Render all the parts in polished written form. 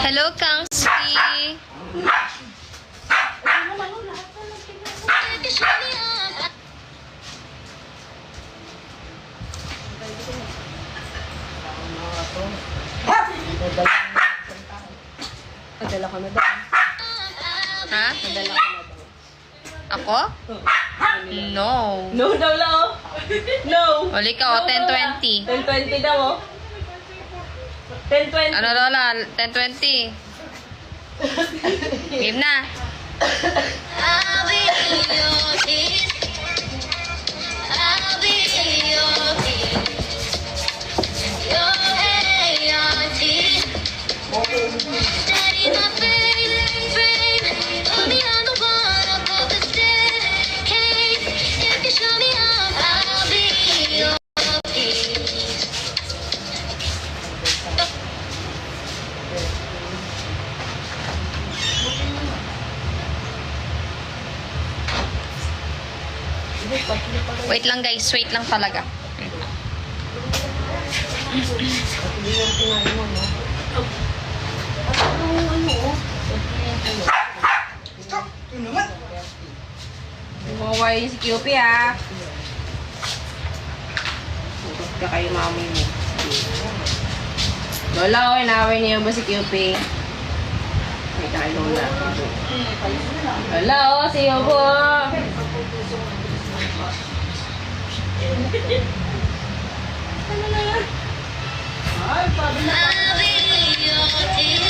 Hello, Kangski. Nadala ko na daw. Ha? Nadala ko na daw. Ako? No. No daw lang oh. No. Uli ka, 10:20. 10:20 daw oh. 10:20. Ano, Lola? 10:20. Game na. I'll be your peace. I'll be your peace. Your ART. Steady my frame. Put me on the one above the staircase. If you show me up, I'll be your peace. Wait lang, guys. Wait lang talaga. Mawaway si QP ah. Tutok ka kayo mami mo. Lola, oy, naway niyo ba si QP? May tayo Lola. Lola, oh, siyo po. I'll be your peace.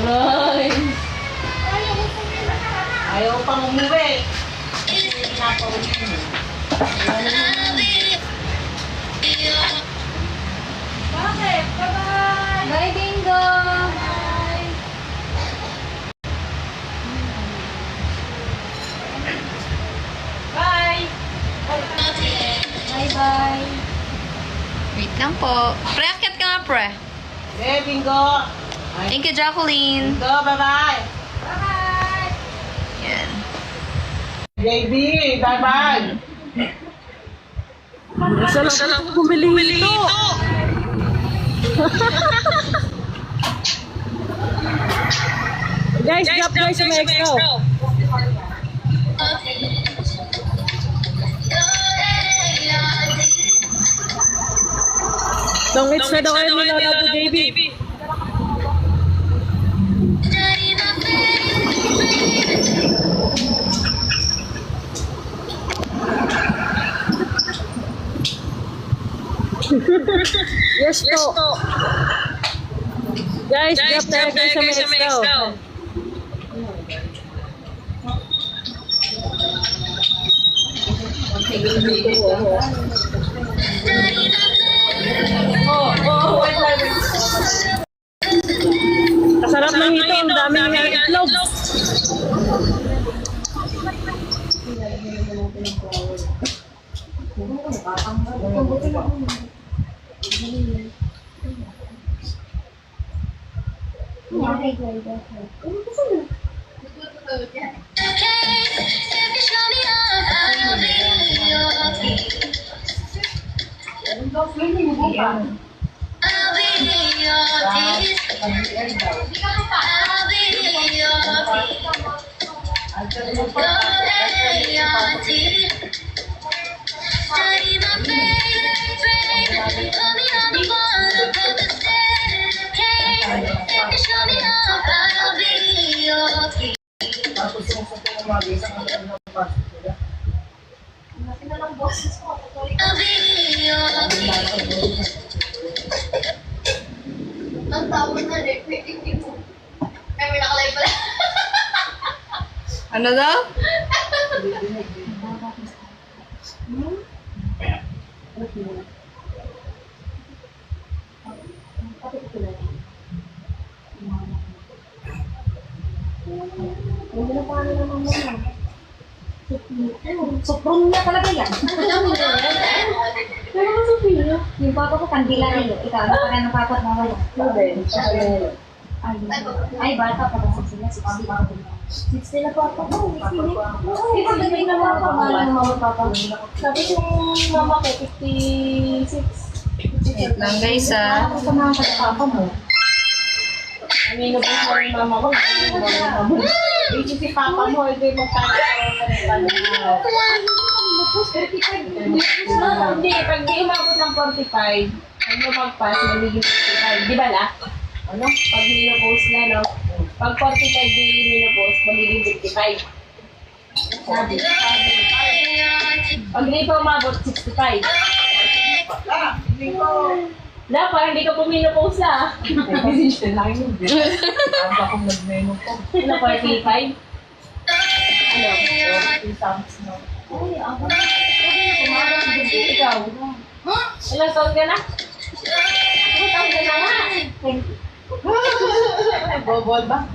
Aray. Ayaw pang umuwi. Bakit? Bye-bye! Bye, Bingo! Bye! Bye-bye! Wait lang po. Pre, akit ka nga, pre. Eh, Bingo! Thank you, Jacqueline. Bingo, bye-bye! Yan. JB, bye-bye! Isa lang bumili ito. Guys, drop guys sa mga extra. Tongits na daw kayo nila po, JB. Yes po. Guys, drop tayo kayo sa mga extra. Kasarap ng ito, ang dami nga itlog. I'll be your peace. I'll be your ART. Study my frame. Put me on the bottom of the staircase. If you show me up, I'll be your peace. I'll be your peace. Ang tawag na rin, Ano daw? Sobrang niya talaga yan. Pero ang Sophia, yung papa ko kandila niyo. Ikaw, ano pa ng papa na wala? Ay, bata pa lang sila. 60 pa ako. 60 na papa ko. Di ba gagawin na mga pangalan ng mga papa? Sabi ko, mama ko, 56. Wait lang guys ah. Ako sa mga papa mo. Amino po sa mama ko. Ito si papa mo, hindi mo Hindi, pag di umabot ng 45, pag lumagpas, magiging 55. Di ba na? Ano? Pag minopose na, no? Pag 45 di minopose, magiging 55. Sabi. Pag di pa umabot, 65. Na, parang hindi ka po minopose na. Decision lang yun. Ang bakong nag-menopause. Ano, 45? Ano? Ikaw? Ilang taon ka na? Ilang taon ka na nga? Bobol ba?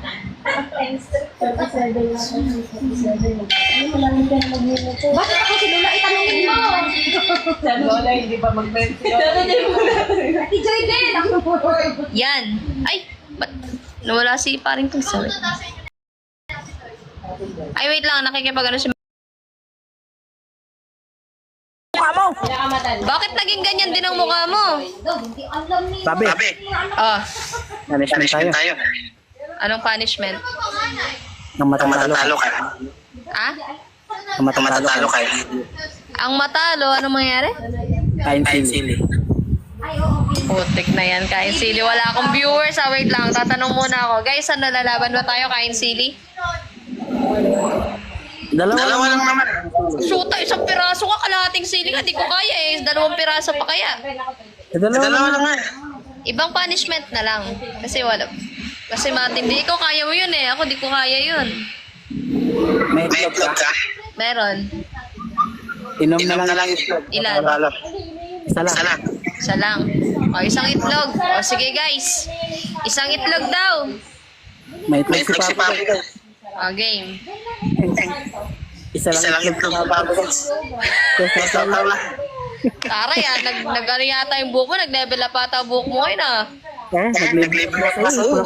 37 na. 37. Ay, malamig ka na mag-minute. Bakit ako si Lola? Itanongin mo! Sa Lola, hindi ba mag-menopause? Ati Joy din! Yan. Ay, ba't nawala si paring tong sorry. Ay, wait lang. Nakikipag-ano si mukha mo. Pinakamatan. Bakit naging ganyan din ang mukha mo? Hindi alam ni... Sabi, Oh, punishment tayo. anong punishment? Nang matatalo ka. Ah? Nang matatalo ka. Ang matalo, anong mangyayari? Kain sili. Ay, oo. Putik na yan, kain sili. Wala akong viewers. Ah, wait lang. Tatanong muna ako. Guys, ano lalaban ba tayo, kain sili? Dalawa lang naman. Shoota, isang piraso ka, kalahating sili ka. Di ko kaya eh. 2 piraso pa kaya. Dalawa lang nga. Ibang punishment na lang. Kasi wala. Kasi matindi. Ikaw kaya mo yun eh. Ako di ko kaya yun. May itlog ka. Meron. Inom na lang itlog. Ilan? Isa lang. Isa lang. O, isang itlog. O, sige guys. Isang itlog daw. May itlog si Papa. O, game. Isa lang itlog si Papa. Isa lang. Taray ah. Nag-ano yata yung buhok mo. Nag-level up ata ang buhok mo ngayon ah. Nag-libre na sa'yo.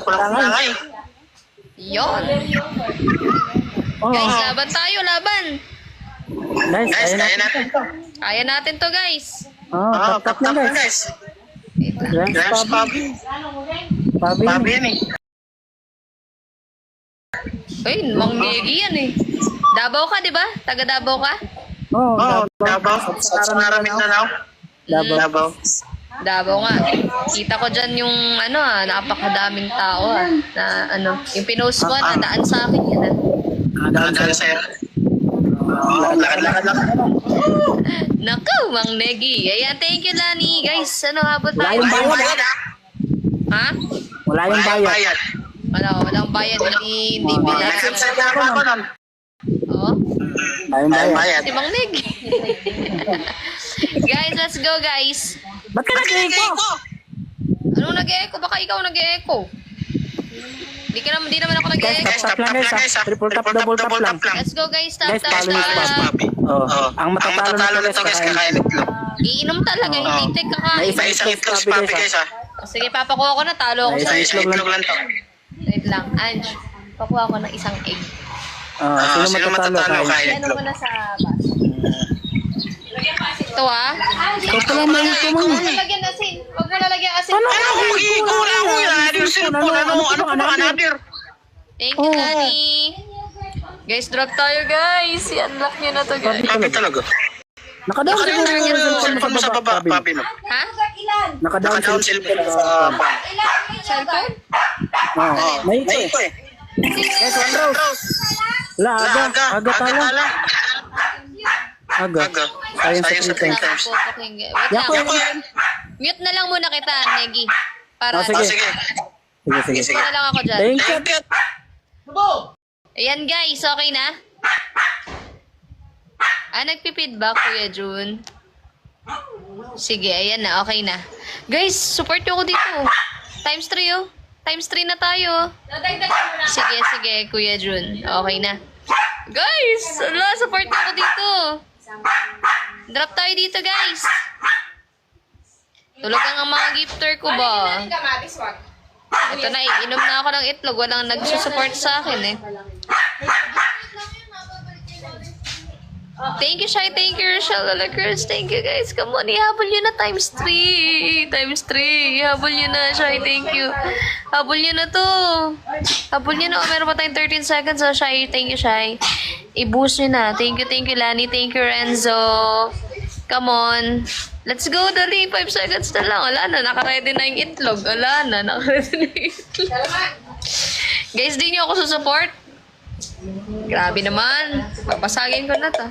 Yun. Guys, laban tayo. Laban. Nice, kaya natin. Kaya natin to guys. Tap na guys. Wait lang. Grams Pabi yan eh. Uy, Mang Negi yan eh. Davao ka, di ba? Taga Davao ka? Oo, Davao. Sa Mindanao. Davao. Davao nga. Kita ko dyan yung ano ah, napakadaming tao ah. Na ano, yung pinost mo, nadaan sa akin yan ah. Daan sa'yo. Lakad lang. Naku, Mang Negi. Ayan, thank you Lani. Guys, ano habol tayo? Ha? Wala yung bayad. Walang bayad. Hindi bilang. Oo. Wala yung bayad. Si Mang Negi. Guys, let's go guys. Ba't ka nag-echo? Anong nag-echo? Baka ikaw nag-echo. Di naman ako nag-echo. Tap lang guys. Triple tap, double tap lang. Let's go guys. Tap, Guys, tap, follow nyo si tap. Papi. Ang matatalo nito guys, kakain itlog. Iinom talaga, hindi tek kakain. May isang itlog si Papi guys ha. Sige, papakuha ko na. Talo ako sa Isang itlog lang to. Wait lang, Ange. Pakuha ko ng isang egg. Sino matatalo kain Ano itlog? mo na sa bus? Ito ah. Ito pala may ito Huwag mo. mo nalagyan asin. Huwag mo nalagyan asin. Ano mo yan? Yung cellphone, ano ka ba another? Thank you, Lani. Guys, drop tayo guys. I-unlock nyo na to guys. Papi talaga. Nakadown siguro yung cellphone mo sa baba, Papi no? Ha? Nakadown cellphone sa baba. Cellphone? May ito eh. Guys, one rose. Wala, aga tala. Aga. Science sa 3 times. Wait lang. Mute na lang muna kita, Negi. Para Sige. Mute na lang ako dyan. Thank you. Ayan guys, okay na? Nagpi-feedback, Kuya Jun. Sige, ayan na. Okay na. Guys, support nyo ako dito. Times 3, oh. Times 3 na tayo. Nadagdagan mo na. Sige, Kuya Jun. Okay na. Guys, support nyo ako dito. Drop tayo dito, guys. Tulog ang mga gifter ko ba? Ano yung kamatis, wag? Ito na, inom na ako ng itlog. Walang nagsusupport sa akin eh. Thank you, Shai. Thank you, Rochelle Lalacruz. Thank you, guys. Come on, ihabol nyo na times 3. Times 3. Ihabol nyo na, Shai. Thank you. Habol nyo na to. Habol nyo na. Oh, meron pa tayong 13 seconds. Oh, Shai. Thank you, Shai. I-boost nyo na. Thank you, Lani. Thank you, Renzo. Come on. Let's go, dali. 5 seconds na lang. Wala na. Nakaready na yung itlog. Wala na. Nakaready na yung itlog. Guys, di nyo ako susupport. Grabe naman. Papasagin ko na to.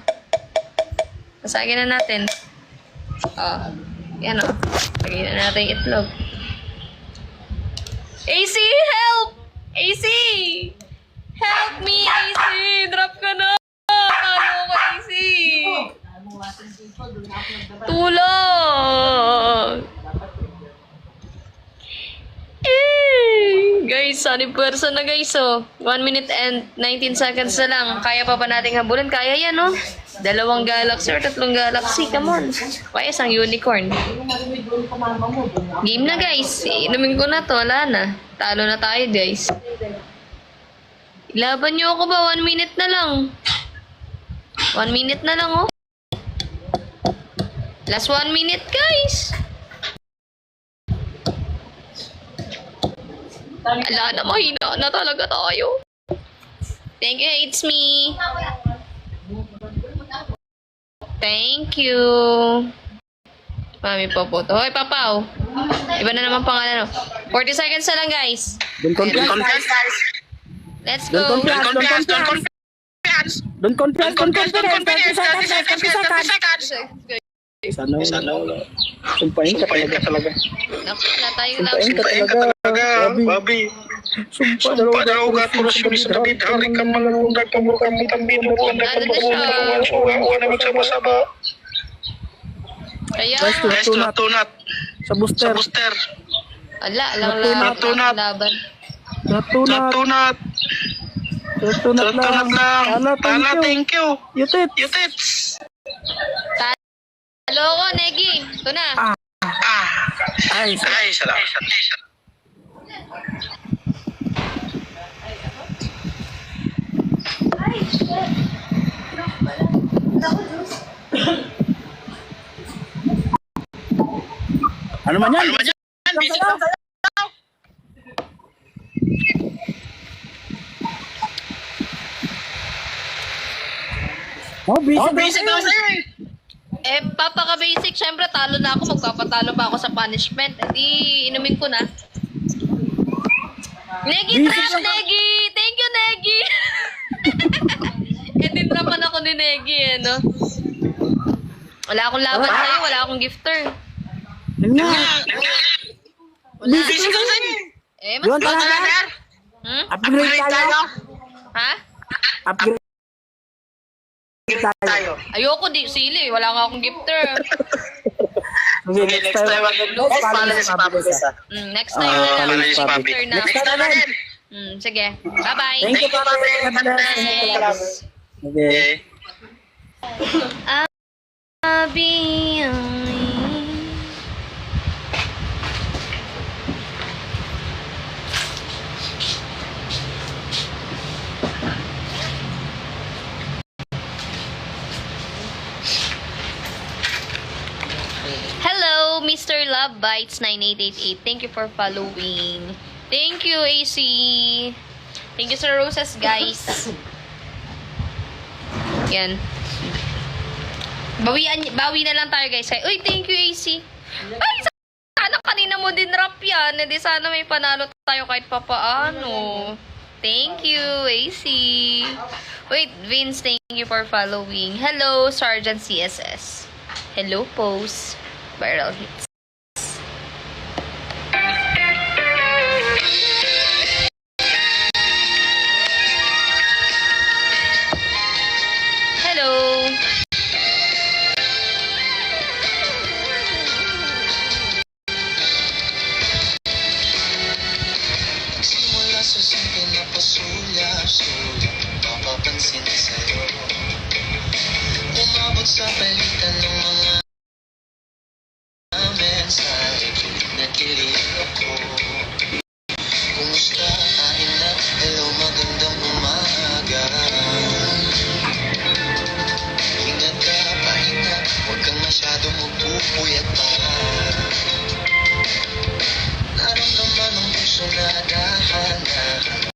Pasagin na natin. Oh. Yan o. Lagyan na natin yung itlog. AC, help! AC! Help me, AC! Drop ka na! Talo ko, AC! Tulong! Guys, sunny person na guys, oh. 1 minute and 19 seconds na lang. Kaya pa nating habulin? Kaya yan, oh. 2 galaxy or 3 galaxy. Come on. Kaya isang unicorn. Game na, guys. Inumin ko na to. Wala na. Talo na tayo, guys. Ilaban nyo ako ba? 1 minute na lang. 1 minute na lang, oh. Last 1 minute, guys. Ala na, mahina na talaga tayo. Thank you, It's Me. Thank you. Mami po po to. Hoy, Papaw. Iba na naman pangalan, no? 40 seconds na lang, guys. Don't confess. Let's go. Don't confess. Don't confess. 30 seconds. Sana wala. Sumpahin ka talaga. Naku, wala tayong Sumpahin ka talaga, Bobby. Sumpah daw ka puros yun sa David. Hari ka malundag ka mo kami tambin mo. Ano na siya? Wala magsama-sama. Kaya, Guys, tunat. Sa booster. ala, lang Tunat. laban. Tunat lang. Ala, thank you. Yutits. Hello ko, Negi. Ito na. Ay, salamat. Ano man yan? Busy daw sa'yo eh. Papaka-basic, syempre talo na ako. Magpapatalo pa ako sa punishment. Hindi, inumin ko na. Negi trap, Negi! Thank you, Negi! Tinrapan ako ni Negi, eh, no? Wala akong laban sa'yo, wala akong gifter. Wala. Busy ka sa'yo. Mas Yun talaga. Upgrade tayo. Ha? Upgrade tayo. Ayoko di, sili. Wala nga akong gifter. Okay, next time. Next time na lang. Next time. Gifter na. Next time na rin. Sige. Bye-bye. Thank you, Papa. Okay. Abi, hello, Mr. Love Bites 9888. Thank you for following. Thank you, AC. Thank you sa roses, guys. Yan. Bawi na lang tayo, guys. Uy, thank you, AC. Ay, sana kanina mo din rap yan. Hindi sana may panalo tayo kahit papaano. Thank you, AC. Wait, Vince, thank you for following. Hello, Sergeant CSS. Hello, Pose. Viral hits. Hello. kikilig ako. Kumusta kain na? Hello, magandang umaga. Ingat ka, pahinga. Huwag kang masyadong magpupuyat pa. Naramdaman ang puso na dahan-dahan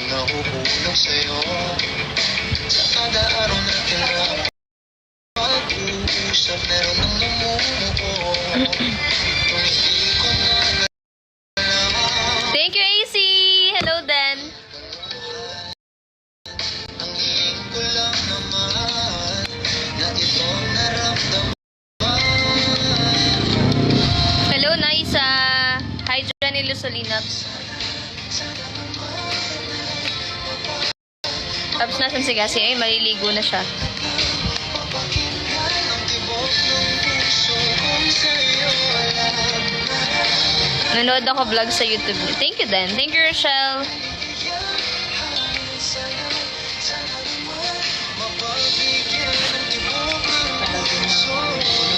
nahuhulog sa'yo. Sa kada araw natin na pag-uusap, meron ng namumuo. Kung hindi ko na Thank you, AC! Hello, Dan. ang hingin ko lang naman na itong naramdaman. Hello, Naisa. Hi, Johnny Lusolinot. Tapos nasan si Cassie? Ay, maliligo na siya. Ang tibok ng puso kong sa'yo alam. Nanood ako vlog sa YouTube. Thank you, Dan. Thank you, Rochelle.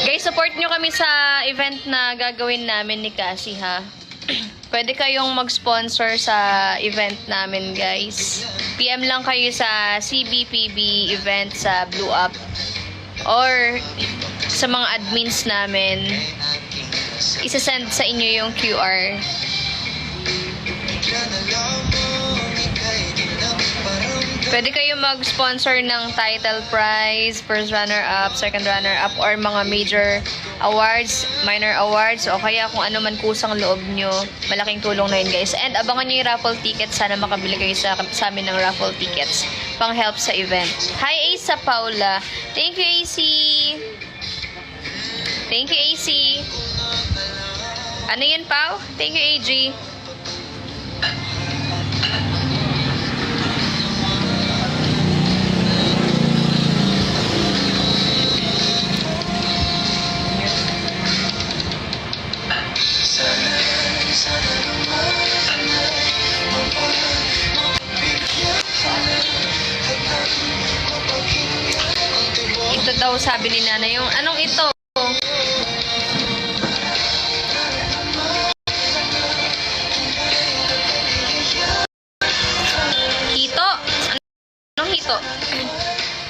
Guys, support nyo kami sa event na gagawin namin ni Cassie, ha? Pwede kayong mag-sponsor sa event namin, guys. PM lang kayo sa CBPB event sa Blue Up or sa mga admins namin. Isasend sa inyo yung QR. Pwede kayo mag-sponsor ng title prize, first runner-up, second runner-up, or mga major awards, minor awards, o kaya kung ano man kusang loob nyo. Malaking tulong na yun, guys. And abangan nyo yung raffle tickets. Sana makabili kayo sa amin ng raffle tickets pang help sa event. Hi, Asa Paula. Thank you, AC. Thank you, AC. Ano yun, Pao? Thank you, AG. Ito daw sabi ni Nana yung anong ito? Hito? Anong hito?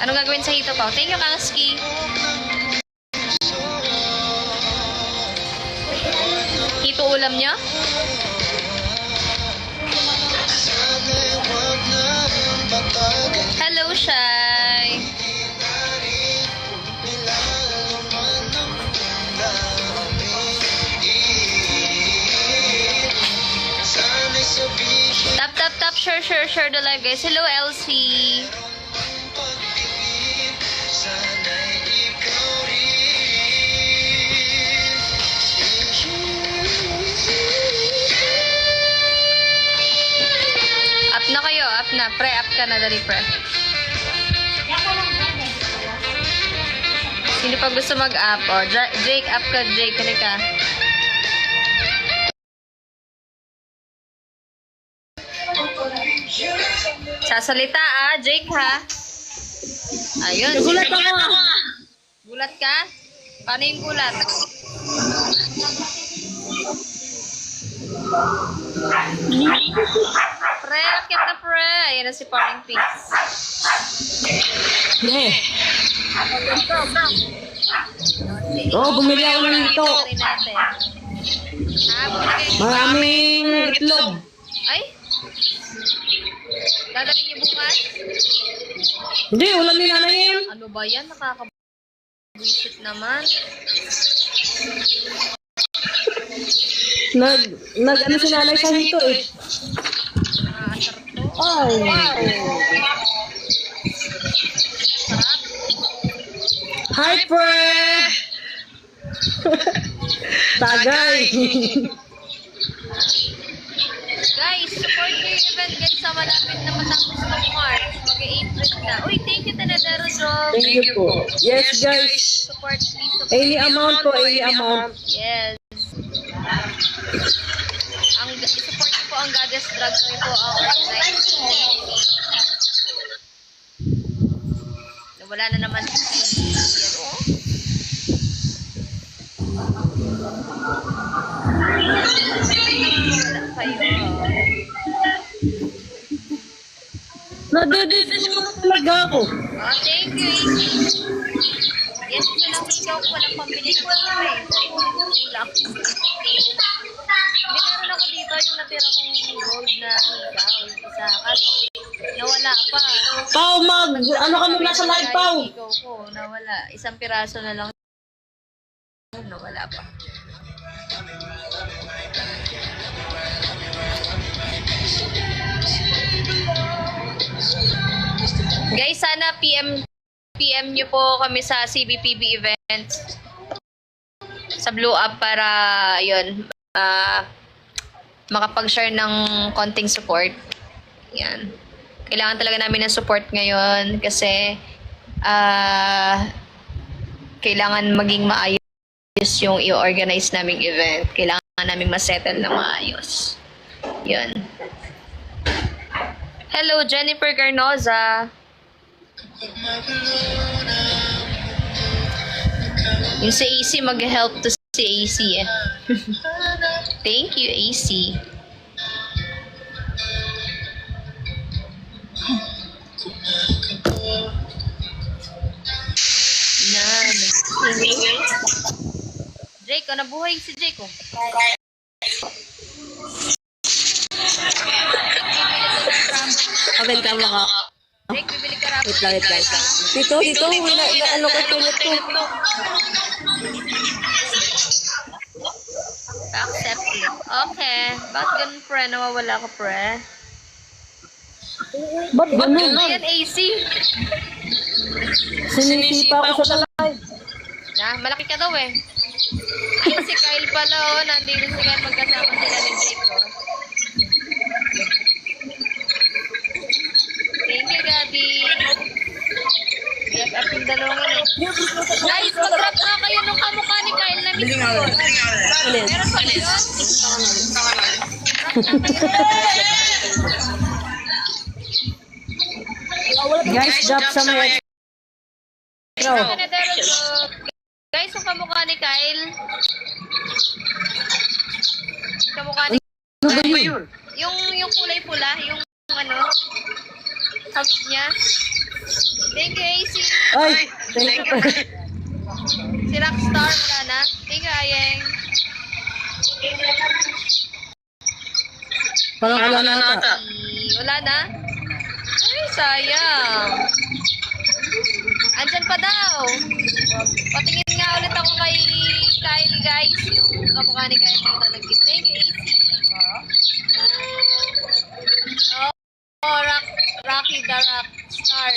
Anong gagawin sa hito pa? Thank you, Kangski. Hito ulam niya? Hello, Shai. Tap, share the live, guys. Hello, Elsie. Up na kayo, up na. Pre-up ka na, dali pre. Sino pa gusto mag-up? O, Jake, up ka, Jake. Halika. Sasalita, Jake, ha? Ayun. Nagulat ako. Gulat ka? Paano yung gulat? Pre, akit na pre. Ayan na si Paring Pinks. Bumili ako ng ito. Natin. Ha, bumili kayo. Maraming itlog. Ay? Dadalhin niyo bukas? Hindi, ulam ni nanay yun. Ano ba yan? Nakaka-bullshit naman. Ano si nanay sa hito eh. Nakakasarap to. Ay. Sarap. Hi, pre! Tagay. Guys, support nyo yung event, guys. Sa malapit na matapos ng March. Mag-April na. Uy, thank you, Tanadaro Job. Thank you po. Yes, guys. Support, please support. Any amount po, any amount. Yes. I-support niyo po ang Goddess Drag. Kami po ang organized. Wala na naman si Nadedis ko na talaga ako. Oh, thank you, AC. Yes, ito lang ikaw ko walang pambili ng kape. Kulang. Hindi meron ako dito yung natira kong gold na ikaw. Isa. Kaso, nawala pa. Pao, ano ka muna sa live, Pao? Ikaw ko, nawala. Isang piraso na lang. Nawala pa. Guys, sana PM nyo po kami sa CBPB events sa Blue Up para yun, makapag-share ng konting support. Yan. Kailangan talaga namin ng support ngayon kasi kailangan maging maayos yung i-organize naming event. Kailangan namin masettle na maayos. Yun. Hello, Jennifer Garnoza. Yung si AC, mag-help to si AC eh. Thank you, AC. Jake, nabuhay si Jake, oh. Wait lang mga. Jake, bibili ka rapat. Wait lang. Dito, ano ka tulad to? Accept it. Okay. Bakit ganun, pre? Nawawala ka, pre? Ba't ganun? Ayan, AC. Sinisipa ako sa live. Malaki ka daw eh. Ayun, si Kyle pala, oh. Nandito si Kyle, magkasama sila ni Jake, oh. Thank you, Gabi. BFF yung dalawang eh. Guys, mag-rap na kayo nung kamukha ni Kyle na miss ko. Meron pa ba yun? Guys, drop sa mga Guys, yung kamukha ni Kyle. Kamukha ni Kyle. Yung kulay pula, yung ano, kawit niya. Thank you, AC. Ay, thank you. Si Rockstar, wala na. Thank you, Ayeng. Parang wala na ata. Wala na? Ay, sayang. Andyan pa daw. Patingin nga ulit ako kay Kyle, guys. Yung kamukha ni Kyle dito nag-gift. Thank you, AC. Rocky the Rockstar.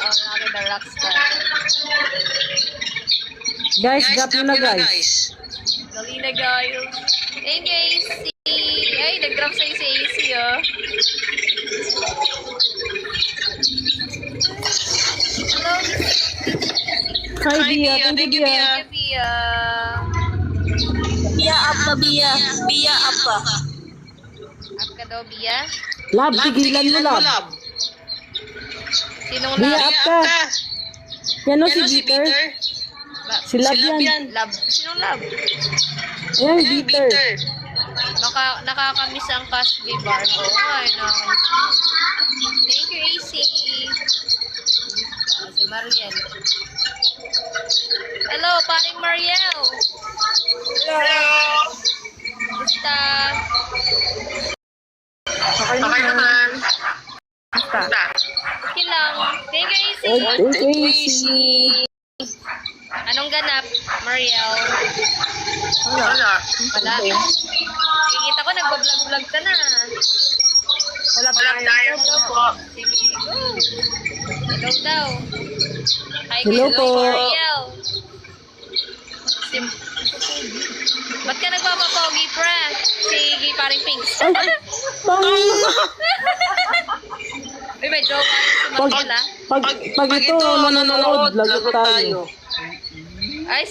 Rocky the Rockstar. Guys, drop nyo na guys. Dali na, guys. Thank you, AC. Ay, nag-drop sa'yo si AC, oh. Hello, Hi, Bia. Thank you, Bia. Bia. Bia apa, Bia. Bia apa. Up ka daw, Bia. Lab, tigilan mo, Lab. Sinong Bia lab? up ka. Yan o, si Peter. Si Lab yan. Lab. Sinong lab? Yan, Peter. Nakakamiss ang cash bar ko. Ay, nakakamiss. Thank you, AC. Si Mariel. Hello, paring Mariel. Hello. Basta. Okay naman. Okay lang. Thank you, AC. Thank you, AC. Anong ganap, Mariel? Wala. Wala. Kikita ko, nagbablog-vlog ka na. Wala tayo. Sige, go. Hello daw. Hi, Hello po. Mariel. Ba't ka nagpapapogi, pre? Sige, paring pink. Uy, may joke ka rin si Mariel, ah. Pag ito, nanonood, lagot tayo. Ay,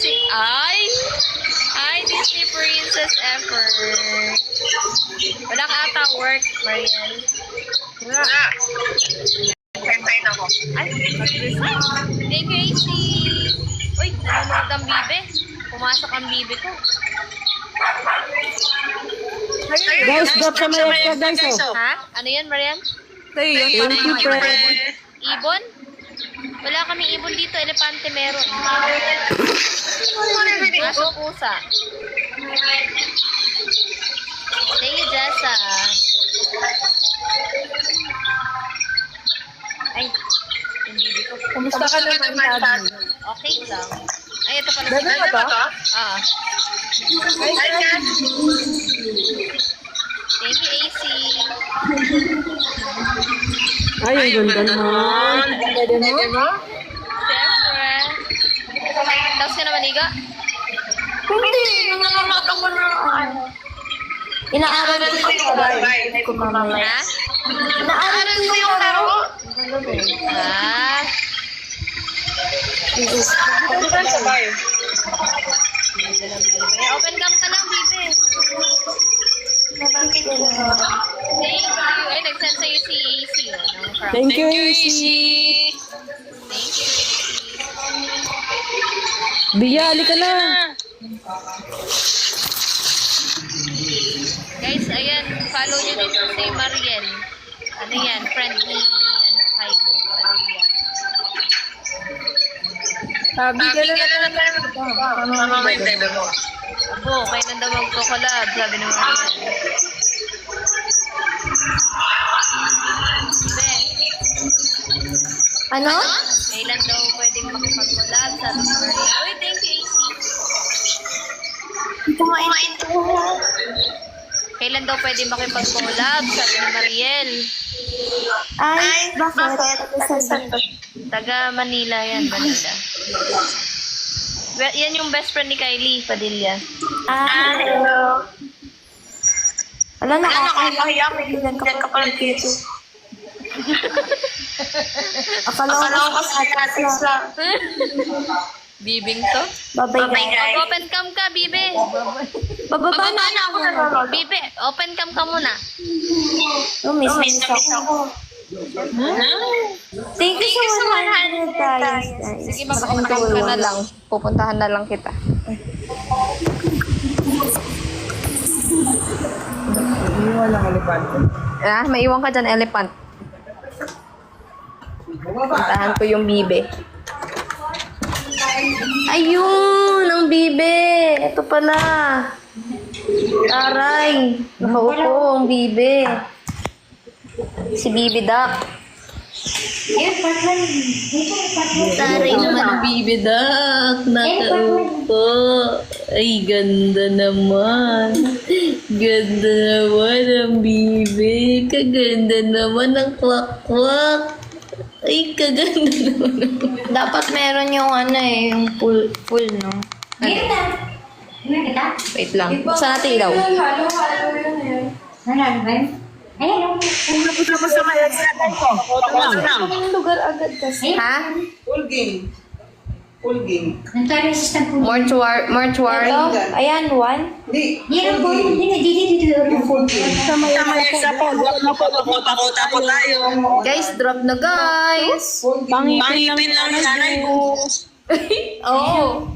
Disney Princess effort. Wala ka ata work, Mariel. Wala. Sentay na ko. Ay, mag-resign. Thank you, AC. Uy, nanonood ang bibe. Pumasok ang bibe ko. Guys, drop sa mga ka, guys. Oh. Ha? Ano yan, Mariel? Thank you, friend. Ibon? Wala kami ibon dito. Elepante meron. Aso pusa. Thank you, Jessa. Ay, hindi ko. Kumusta ka naman, Sabi? Okay lang. Ay, ito pala. Bebe ba to? Ah. Thank you, AC. Ay, ang ganda naman. Pwede mo? Siyempre. Tapos ka na maniga? Hindi, nangangamatang ko na ano. Inaaral ko yung laro ko mamaya. Ha? Inaaral ko yung laro. Ah. Open cam ka lang, Bibe. Thank you. Ay, nag-send sa'yo si AC. Thank you, AC. Thank you. Bia, ka na. Guys, ayan, follow nyo dito si Mariel. Ano yan, friend ni, Kylie. Sabi ka na. Abo, kailan daw magko-collab, sabi ng Mariel. Be, Ano? kailan daw pwedeng makipag-collab, sabi ng Mariel. Uy, thank you, AC. Kumain ko. Kailan daw pwedeng makipag-collab, sabi ng Mariel. Ay, bakit? Taga Manila yan, Manila. Yan yung best friend ni Kylie Padilla. Hello. Wala na nakakahiya. Bigyan ka pa pala dito. Akala ko kasi lang. Bibing to? Bye-bye, guys. Open cam ka, Bibe. Bababa na ako nanonood. Bibe, open cam ka muna. Miss ako. Thank you so 100 guys. Sige, mag-open cam ka na lang. Pupuntahan na lang kita. May iwan ka dyan, elephant. Puntahan ko yung Bibe. Ayun, ang Bibe. Ito pala. Aray. Nakaupo ang Bibe. Si Bibi Duck. Taray naman ang Bibi Duck. Nakaupo. Ay, ganda naman. Ganda naman ang Bibi. Kaganda naman ang kwak-kwak. Ay, kaganda naman. Dapat meron yung yung full, no? Wait lang. Saan natin ilaw? Lugar agad kasi. Ha? Full game. Mortuary? Ito, ayan, 1. Guys, drop na guys! Pangipin lang sana Oo.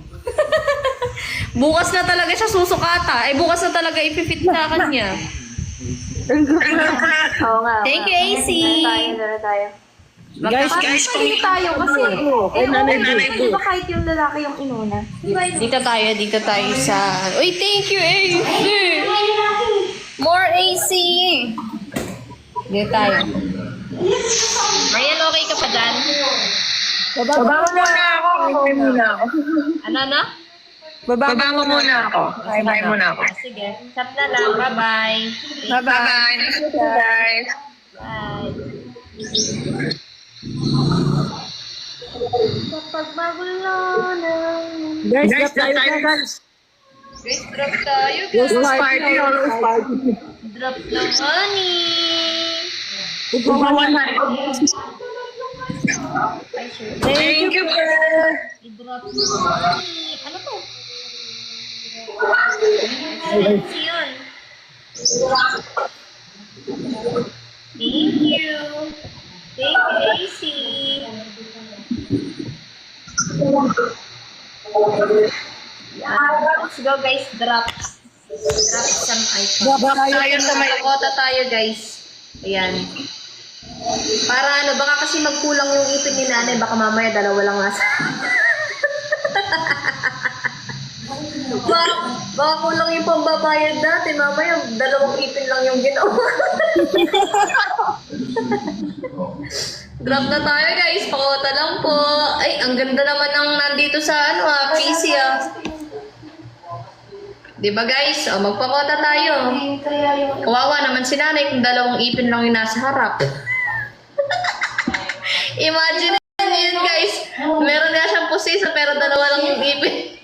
Bukas na talaga siya susukata. Ay, bukas na talaga ipifit na kanya. Oo nga. Thank you, AC! Tayo. Guys, Hindi tayo kasi. Di ba kahit yung lalaki yung inuna? Dito tayo sa... Uy, thank you, AC! More AC! Dito tayo. Marian, okay ka pa dyan? Baba muna ako. Ano na? Baba muna ako. Bye muna ako. Sige, chat na lang. Bye-bye. Bye-bye. Guys. Bye. Kapag magulanan. Guys, drop tayo guys. Guys, drop tayo, Always guys. party. Drop ng money. Thank you, I-drop ng money. Ano to? Expense yun. Thank you. Thank you, AC. Let's go, guys. Drop some icon. Drop tayo Makakota tayo, guys. Ayan. Para ano, baka kasi magkulang yung ipin ni nanay, baka mamaya dalawa lang nasa. Baka kulang yung pambabayad natin, mamaya dalawang ipin lang yung ginawa. Grab na tayo guys, pakota lang po. Ay, ang ganda naman ng nandito sa ano PC Diba guys? O, magpakota tayo. Kawawa naman si nanay kung dalawang ipin lang yung nasa harap. Imagine yun guys. Meron nga siyang pusiso pero dalawa lang yung ipin.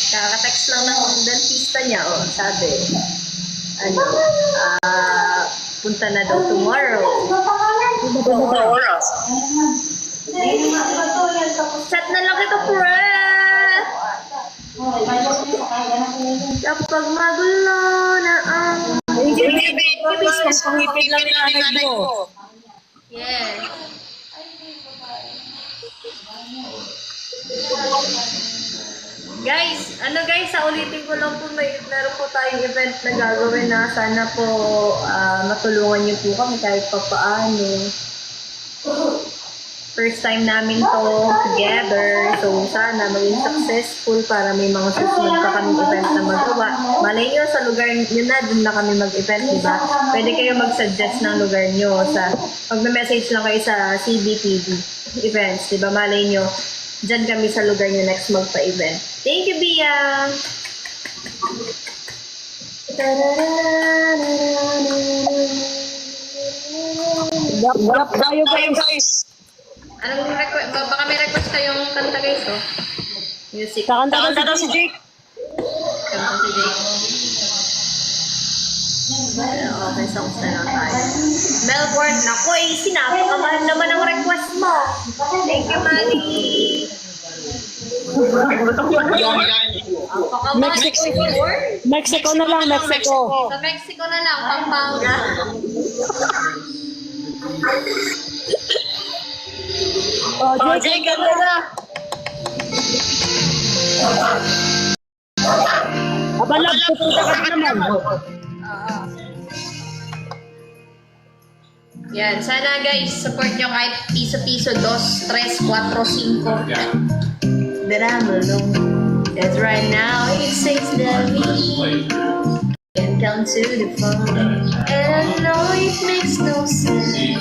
Kaka-text lang ng dentista niya. O, sabi. Ano? Punta na daw tomorrow. Chat na lang kita, friend. Kapag magulo na ang... Pangipin lang yung nanay mo. Yeah. Guys, ulitin ko lang po, meron po tayong event na gagawin na sana po matulungan niyo po kami kahit pa paano. First time namin to together, so sana maging successful para may mga susunod pa kaming event na magawa. Malay nyo, sa lugar nyo na, dun na kami mag-event, diba? Pwede kayo mag-suggest ng lugar nyo sa, pag-message lang kayo sa CBTV events, diba? Malay nyo, dyan kami sa lugar nyo next magpa-event. Thank you, Bia! Grab tayo guys. Anong request? Baka may request kayong kanta guys, oh. Music. Kakanta daw si Jake. Kanta si Jake. Okay, songs na lang tayo. Melbourne, naku, napakaman naman ang request mo. Thank you, Manny. Mexico na lang, Mexico. Sa Mexico na lang, Pampanga. Oh, Jake, ganda na. Abalag, pupunta ka na naman. Yan, sana guys, support nyo kahit piso-piso, 2, 3, 4, 5. That I'm alone. Cause right now it says that we can count to the phone. And I know it makes no sense to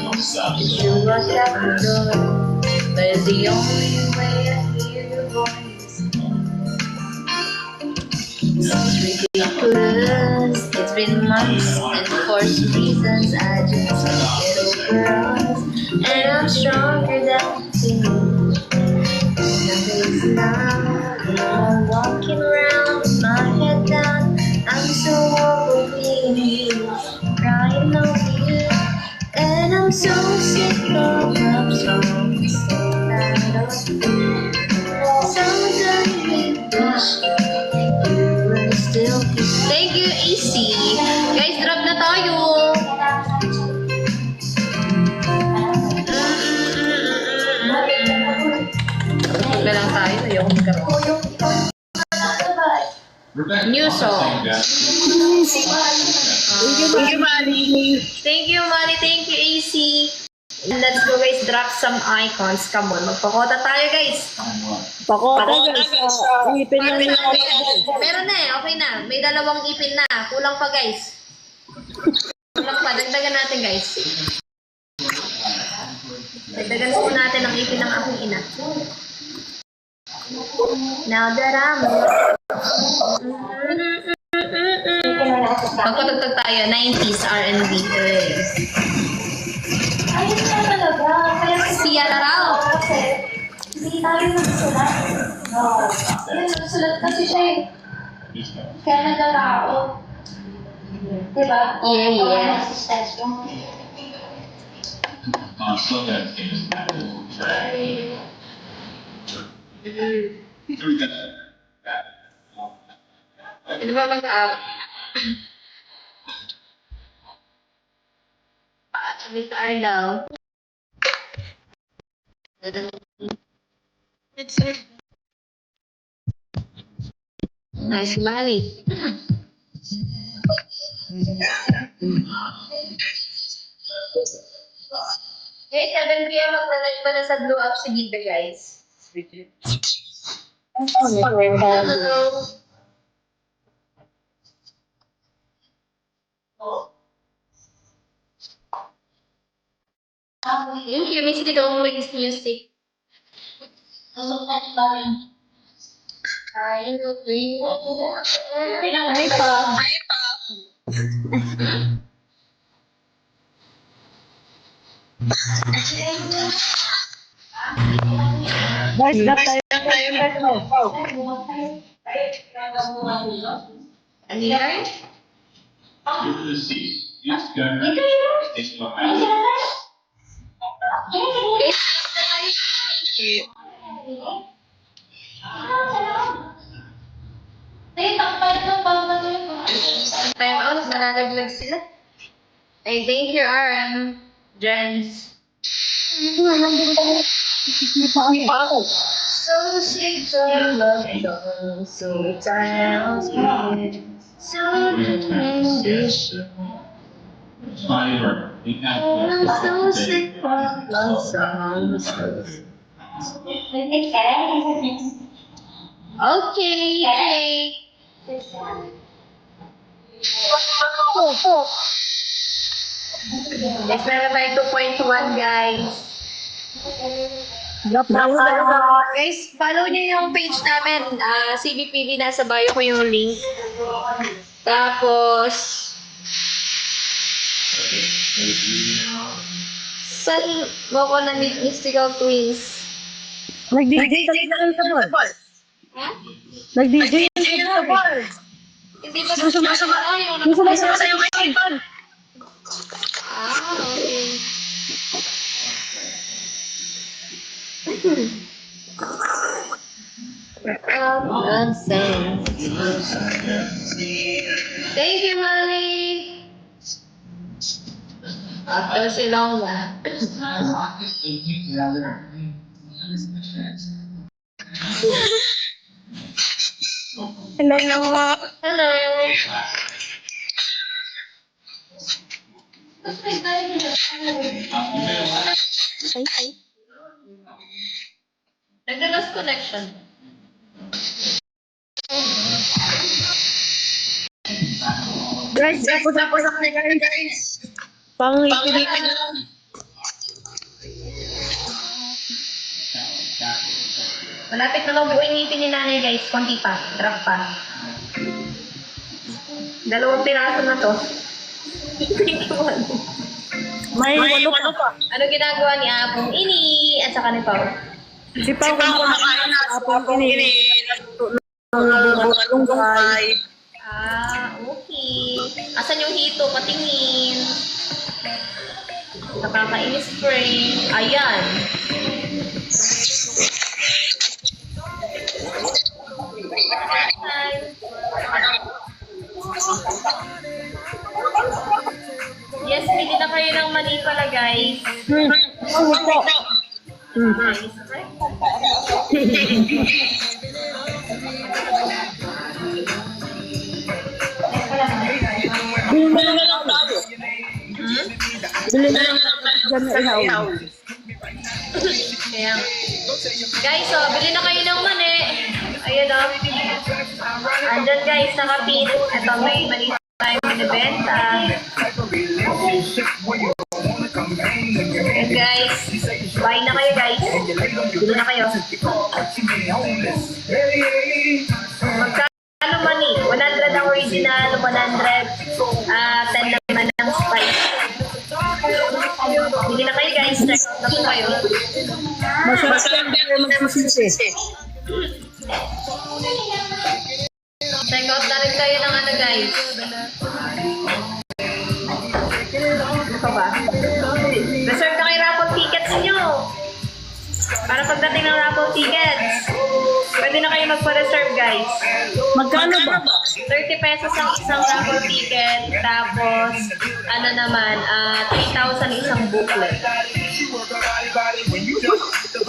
walk out the door. But the only way I hear your voice sounds ridiculous. It's been months, and for some reasons I just can't get over us. And I'm stronger than you. Nothing's now, I'm walking around with my head down. I'm so overwhelmed, crying over you. And I'm so sick of love songs, so tired of you. So done with wish you were still here. Thank you, AC. Guys, drop na tayo. Huwag na lang tayo. Ayoko magkaroon. New song. Thank you, Manny. Thank you, Manny. Thank you, AC. Let's go, guys. Drop some icons. Come on. Magpakota tayo, guys. Pakota guys. Ipin lang yung Meron na eh. Okay na. May 2 ipin na. Kulang pa, guys. Kulang pa. Dagdagan natin, guys. Dagdagan po natin ang ipin ng aking ina. Now that I'm... Magpatugtog tayo. 90s R&B. Ayun na talaga. Kaya Siya na raw. kasi hindi tayo nagsulat. No. Ayun, nagsulat kasi siya eh. Kaya naglalao. Diba? Yeah. Assistance yung... Ano ba mag-out? Miss Arlo. Nice, Mali. Okay, 7 p.m. maglalagay pa na sa Blue Up si Gita, guys. Hello. Yung curiosity don't make music. Ay pa. Guys, drop tayo. Ano yan? Time out, nananaglag sila. Ay, thank you, RM. Jens. So sick, so love, so tired, so transition. I'm so sick of love songs. Okay. Next meron tayo 2.1, guys. Drop tayo. Guys, follow niyo yung page namin. CBPV, nasa bio ko yung link. Tapos, saan mo ko na-meet Mystical Twins? Nag-DJ ka sa ball. Nag-DJ ka sa ball. Hindi ba sumasama? Yung sumasayaw sa'yo kay Ivan. Okay. Thank you, Molly. After so long na. Hello. Hello. Nagda-lost connection. Guys, tapos ako na guys. Pang-ikinig. Malapit na lang buuin ngipin ni nanay, guys. Konti pa. Drop pa. 2 piraso na to. May walo pa. Ano ginagawa ni Apong Ini at saka ni Pao? Si Pao kumakain na apong ini. Malunggay. Okay. Asan yung hito? Patingin. Nakakainis spray. Ayan. Yes, bili na kayo ng mani pala, guys. Bili na lang dyan na ihaw. Kaya, guys, so, bili na kayo ng mani. Ayan o. Andyan, guys, nakapin. Ito, may mani tayo binibenta. And guys, buy na kayo, guys. Bili na kayo. Magkano mani? 100 ang original, 110 naman ang spice. Bili na kayo, guys. Check out na po kayo. Masarap yan kayo magsisisi. Check out na rin kayo ng ano, guys. Ito ba? Reserve na kayo raffle tickets nyo. Para pagdating ng raffle tickets, pwede na kayo magpa-reserve, guys. Magkano ba? 30 pesos ang isang raffle ticket. Tapos, ano naman, 3,000 isang booklet.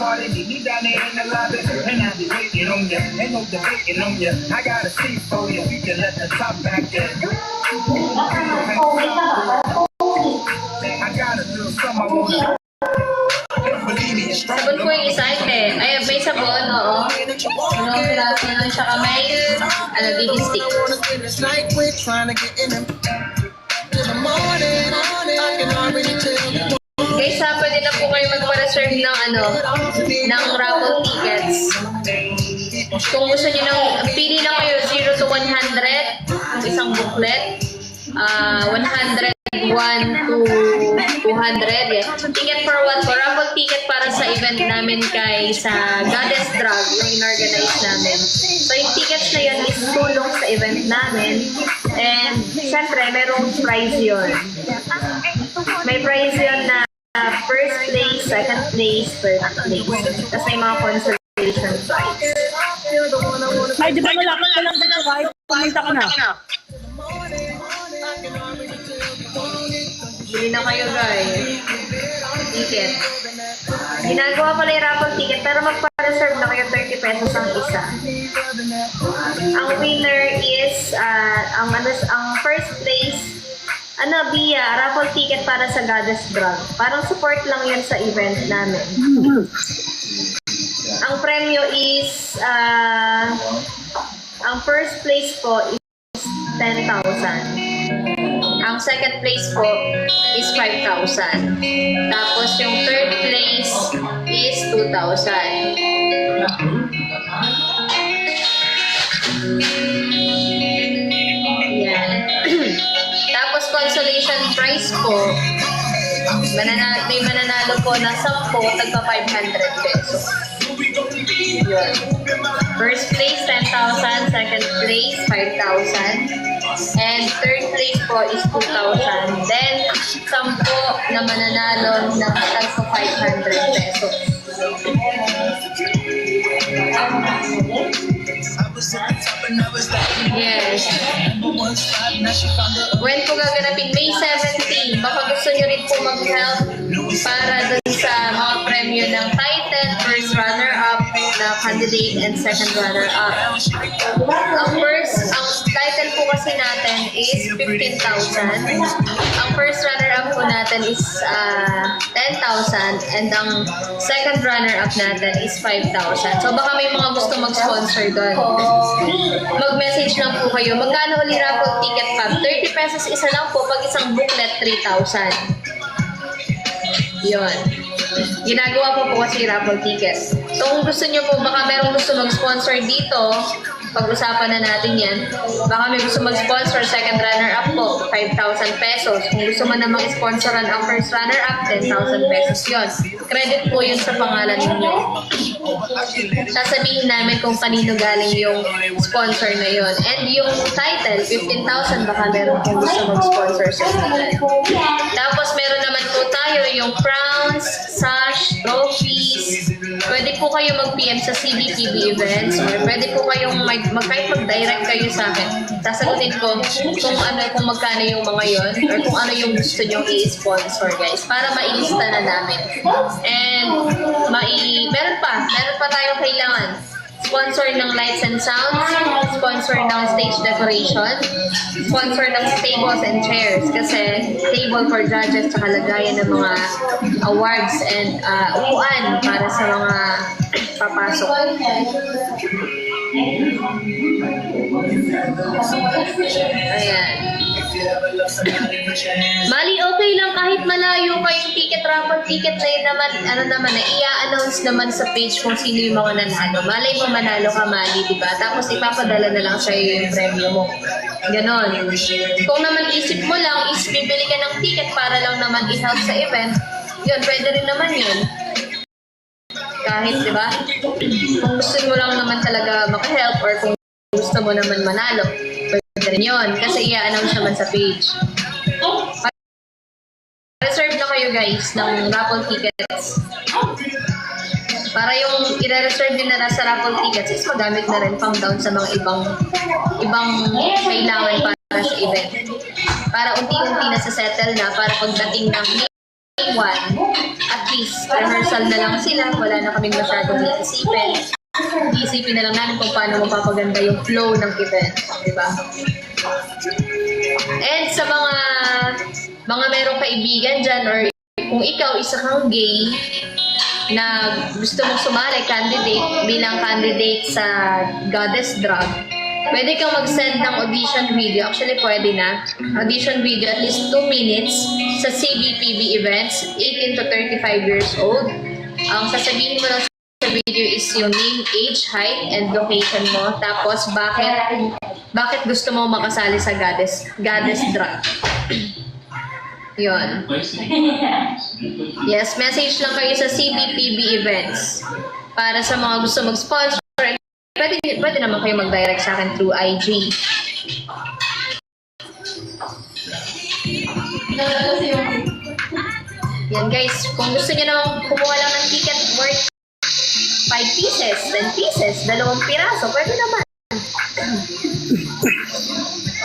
party, meet me down there in the lobby, and I'll be waiting on ya. Ain't no debating on ya. I got a seat for you. We can let the top back there. I got a little something I want to. Believe me, it's strong. Sabon ko yung isa, hindi. Ay, may sabon, oo. Ano, piraso lang siya kamay. Ano, baby stick. It's like we're trying to get in them. In the morning, I can already tell. Guys, pwede na po kayo magpa-reserve ng ng raffle tickets. Kung gusto niyo pili na kayo 0 to 100, isang booklet. 100, 1 to 200. Yeah. Ticket for what? For raffle ticket para sa event namin sa Goddess Drag, yung in-organize namin. So, yung tickets na yun is tulong sa event namin. And, syempre, merong prize yun. May prize yun na first place, second place, third place. Tapos may mga consolation prize. Ay, di ba malapit ka lang dito kahit pumunta ka na? Bili na kayo, guys. Ticket. Ginagawa pala yung raffle ticket, pero magpa-reserve na kayo 30 pesos ang isa. Ang winner is, ang first place, Bia, raffle ticket para sa Goddess Drag. Parang support lang yun sa event namin. Ang premyo is, ang first place po is 10,000. Ang second place po is 5,000. Tapos yung third place is 2,000. Yan. Tapos consolation prize po, may mananalo po na 10, tagpa 500 pesos. Yun. First place, 10,000. Second place, 5,000. And third place po is 2,000. Then, 10 na mananalo ng tagpa 500 pesos. Yes. When po gaganapin? May 17. Baka gusto nyo rin po mag-help para dun sa mga premyo ng title, first runner-up na candidate, and second runner-up. Ang title po kasi natin is 15,000. Ang first runner-up po natin is 10,000. And ang second runner-up natin is 5,000. So baka may mga gusto mag-sponsor doon. Mag-message lang po kayo. Magkano ulit raffle ticket pa? 30 pesos isa lang po. Pag isang booklet, 3,000. Yun. Ginagawa po kasi raffle ticket. So kung gusto nyo po, baka merong gusto mag-sponsor dito, pag-usapan na natin yan. Baka may gusto mag-sponsor, second runner-up po, 5,000 pesos. Kung gusto mo namang sponsoran ang first runner-up, 10,000 pesos yun. Credit po yun sa pangalan ninyo. Sasabihin namin kung kanino galing yung sponsor na yun. And yung title, 15,000, baka meron kung gusto mag-sponsor sa title. Tapos meron naman po tayo yung crowns, sash, trophies. Pwede po kayo mag-PM sa CBTV events, or pwede po kayong kahit mag-direct kayo sa akin. Sasagutin ko kung magkano yung mga yon, or kung ano yung gusto nyo i-sponsor, guys, para mailista na namin. And meron pa tayong kailangan. Sponsor ng lights and sounds, sponsor ng stage decoration, sponsor ng tables and chairs, kasi table for judges sa kalagayan ng mga awards and upuan para sa mga papasok. Ayan. Mali, okay lang kahit malayo kayong ticket, raffle ticket na yun naman, i-announce naman sa page kung sino yung mga nanalo. Malay mo manalo ka, Mali, diba? Tapos ipapadala na lang sa'yo yung premyo mo. Ganon. Kung naman isip mo lang, bibili ka ng ticket para lang naman i-help sa event, yun, pwede rin naman yun. Kahit, diba? Kung gusto mo lang naman talaga maka-help, or kung gusto mo naman manalo, pwede rin yun. Kasi i-announce naman sa page. Reserve na kayo, guys, ng raffle tickets. Para yung i-reserve din na sa raffle tickets is magamit na rin pang down sa mga ibang kailangan para sa event. Para unti-unti na sa settle na, para pagdating ng one, at least rehearsal na lang sila, wala na kaming masyadong iisipin. Iisipin na lang namin kung paano mapapaganda yung flow ng event, di ba? And sa mga merong kaibigan dyan, or kung ikaw isa kang gay na gusto mong sumali, bilang candidate sa Goddess Drag, pwede kang mag-send ng audition video. Actually, pwede na. Audition video at least 2 minutes sa CBPB events, 18 to 35 years old. Ang sasabihin mo lang sa video is yung name, age, height, and location mo. Tapos, bakit gusto mo makasali sa Goddess Drag. Yun. Yes, message lang kayo sa CBPB events. Para sa mga gusto mag-sponsor, pwede naman kayo mag-direct sa akin through IG. Yan guys, kung gusto niyo naman kumuha lang ng ticket worth 5 pieces, 10 pieces, 2 piraso, pwede naman.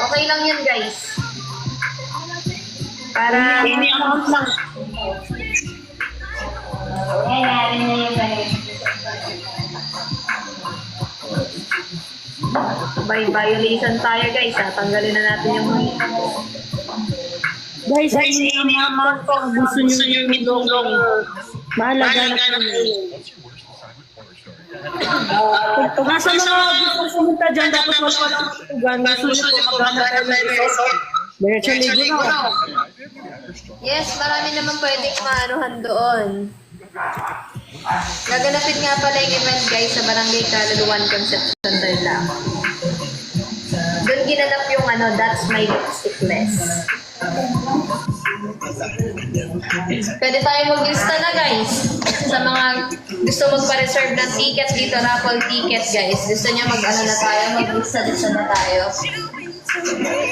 Okay lang yan guys. Para Ini-amount lang. by violation tayo guys, tanggalin na natin yung Guys, ini-amount ko kung gusto nyo itulong. Mahalaga na po. Kung nasa mga gusto pumunta dyan, dapat wala tugan. Gusto nyo po maghanap ng resort. Diretso ligo na. Yes, marami naman pwedeng maanuhan doon. Gaganapin nga pala yung event guys sa Barangay Caluluan Concepcion Tarlac. Doon ginanap yung That's My Lipstickless. Pwede tayo maglista na guys. Sa mga gusto magpa-reserve ng ticket dito, raffle ticket guys. Gusto niya na tayo, maglista na tayo.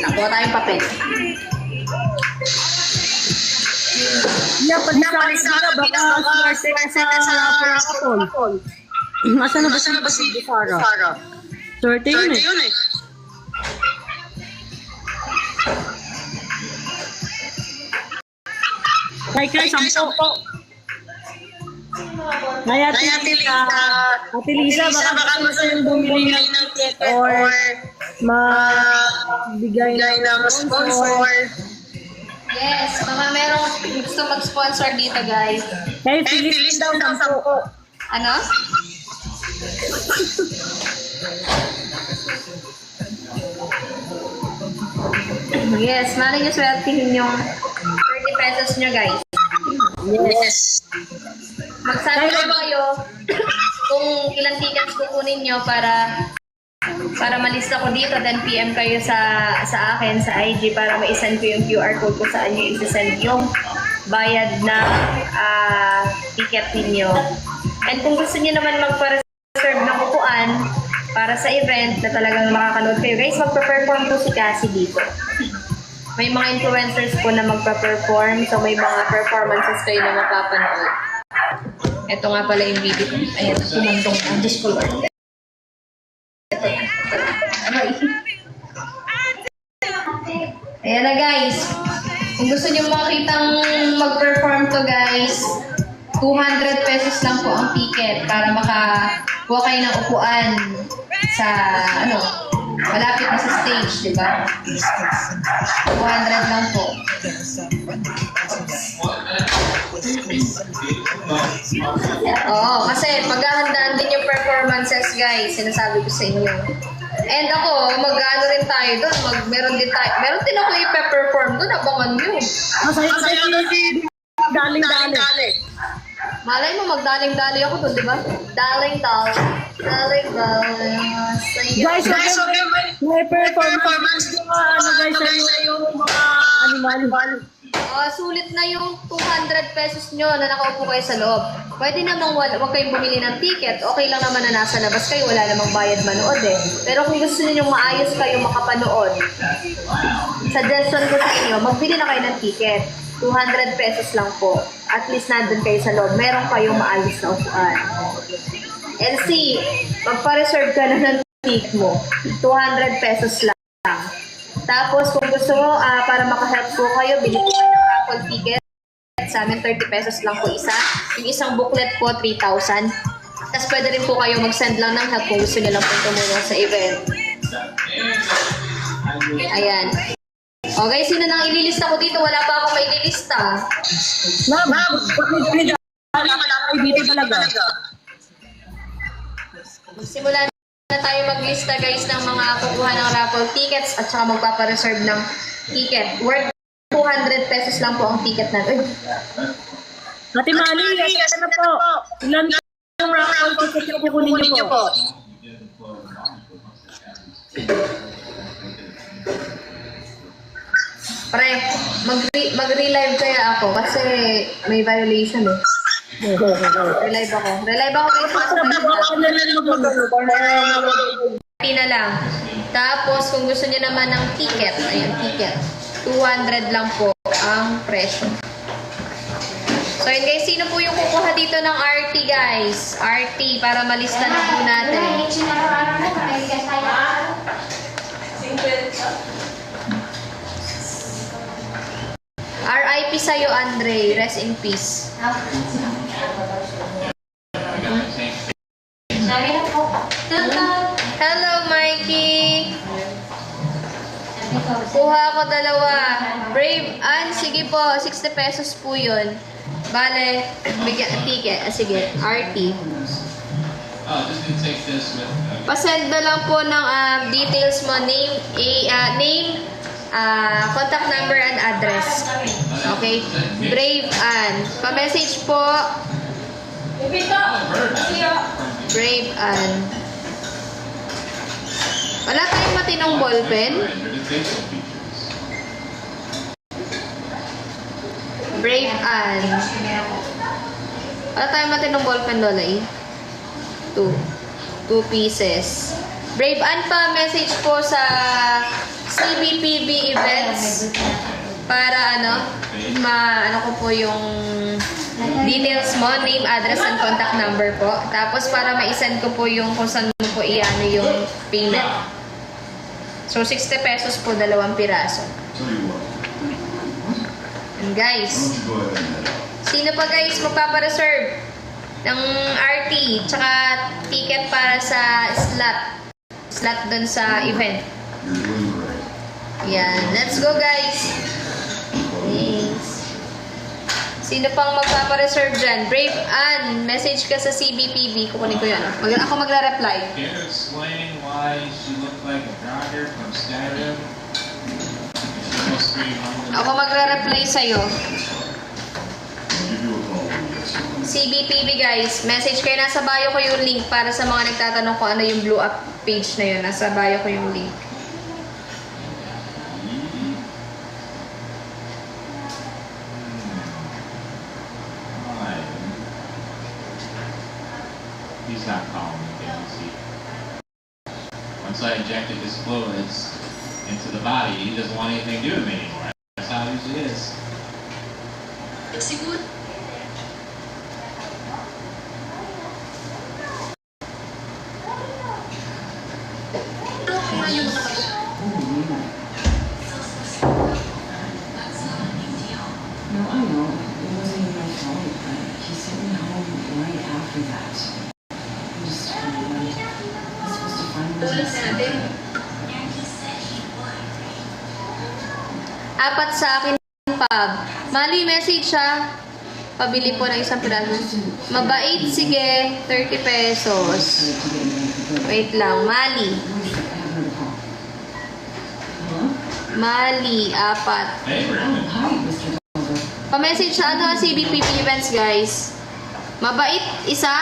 Nakuha tayong papel. Yeah, pag nakalisara, baka swerte ka sa raffle. Masa na ba si Sarah? Swerte yun eh. Kay 10. Naya Ate Lisa, baka gusto yung bumili ng ticket or magbigay ng sponsor. Yes, mga merong gusto mag-sponsor dito guys. Kay Phyllis daw 10. Ano? Yes, mali nyo swertihin yung 30 pesos nyo guys. Yes. Magsabi lang kayo kung ilang tickets kukunin nyo para malista ko dito, then PM kayo sa akin sa IG para ma-send ko yung QR code kung saan nyo i-send yung bayad na ticket ninyo. And kung gusto nyo naman magpa-reserve ng upuan para sa event na talagang makakanood kayo, guys, magpa-perform po si Cassie dito. May mga influencers po na magpa-perform, so may mga performances kayo na mapapanood. Ito nga pala yung video ko. Ayan, tumantong ang Discord. Ayan na guys. Kung gusto nyo makitang mag-perform to guys, 200 pesos lang po ang ticket para makakuha kayo ng upuan sa malapit na sa stage, di ba? 200 lang po. Oo, kasi paghahandaan din yung performances guys, sinasabi ko sa inyo. And ako, mag-ano rin tayo doon, meron din ako i-perform doon, abangan nyo. Masaya si daling-daling. Malay mo, magdaling-dali ako doon, di ba? Daling-daling. Guys, may performance guys yung mga animal. Sulit na yung 200 pesos nyo na nakaupo kayo sa loob. Pwede namang wag kayong bumili ng ticket. Okay lang naman na nasa labas kayo, wala namang bayad manood eh. Pero kung gusto niyo maayos kayo makapanood, suggestion ko sa inyo, magbili na kayo ng ticket. 200 pesos lang po. At least nandun kayo sa loob. Meron kayong maayos na upuan. And see, magpa-reserve ka na ng ticket mo. 200 pesos lang. Tapos kung gusto mo, para makahelp po kayo, bili po kayo ng raffle ticket. booklet. Sa amin, 30 pesos lang po isa. Yung isang booklet po, 3,000. Tapos pwede rin po kayo mag-send lang ng help kung gusto nyo lang po tumulong sa event. Ayan. Okay, sino nang ililista ko dito? Wala pa ako may ililista. Ma'am, bakit wala kayo dito talaga? Simulan na tayo maglista guys ng mga kukuha ng raffle tickets at saka magpapareserve ng ticket. Worth 200 pesos lang po ang ticket natin. Ate Mali, ano na po? Ilan yung raffle ticket yung kukunin niyo po? Pre, mag-relive kaya ako kasi may violation eh. Relive ako. Relive ako guys. Pina lang. Tapos kung gusto niyo naman ng ticket, ayun, ticket. 200 lang po ang presyo. So yun guys, sino po yung kukuha dito ng RT guys? RT para malista na po natin. RIP sa'yo, Andre. Rest in peace. Hello, Mikey. Kuha ako dalawa. Brave Ann, sige po. 60 pesos po yun. Bale, bigyan ticket. Sige, RT. Pasend na lang po ng details mo. Name, contact number and address. Okay? Brave Ann. Pa-message po. Brave Ann. Wala tayong matinong ballpen. Brave Ann. Wala tayong matinong ballpen, Lola eh. 2 pieces. Brave Ann pa, message po sa CBPB events para ano ko po yung details mo, name, address, and contact number po. Tapos para ma-send ko po yung kung saan mo po iano yung payment. So 60 pesos po, 2 piraso. And guys, sino pa guys magpapareserve ng RT tsaka ticket para sa slot dun sa event? Yan. Let's go, guys. Thanks. Sino pang magpapareserve dyan? Brave Ann, message ka sa CBPB. Kukunin ko yun. Ako magla-reply. Can you explain why she looked like a jogger from Skyrim? Ako magla-reply sa'yo. CBPB, guys. Message kayo. Nasa bio ko yung link para sa mga nagtatanong kung ano yung blue up page na yun. Nasa bio ko yung link. He's not calm, you can see. Once I injected his fluids into the body, he doesn't want anything to do with me anymore. That's how it usually is. Siguro. No, I know. It wasn't even my fault, but he sent me home right after that. I'm just I'm supposed to find something. Apat sa akin, Pab. Mali, message siya. Pabili po ng isang piraso. Mabait, sige. 30 pesos. Wait lang. Mali. Mali, apat. Pa-message siya. Ano ang CBPP events, guys? Mabait, isa?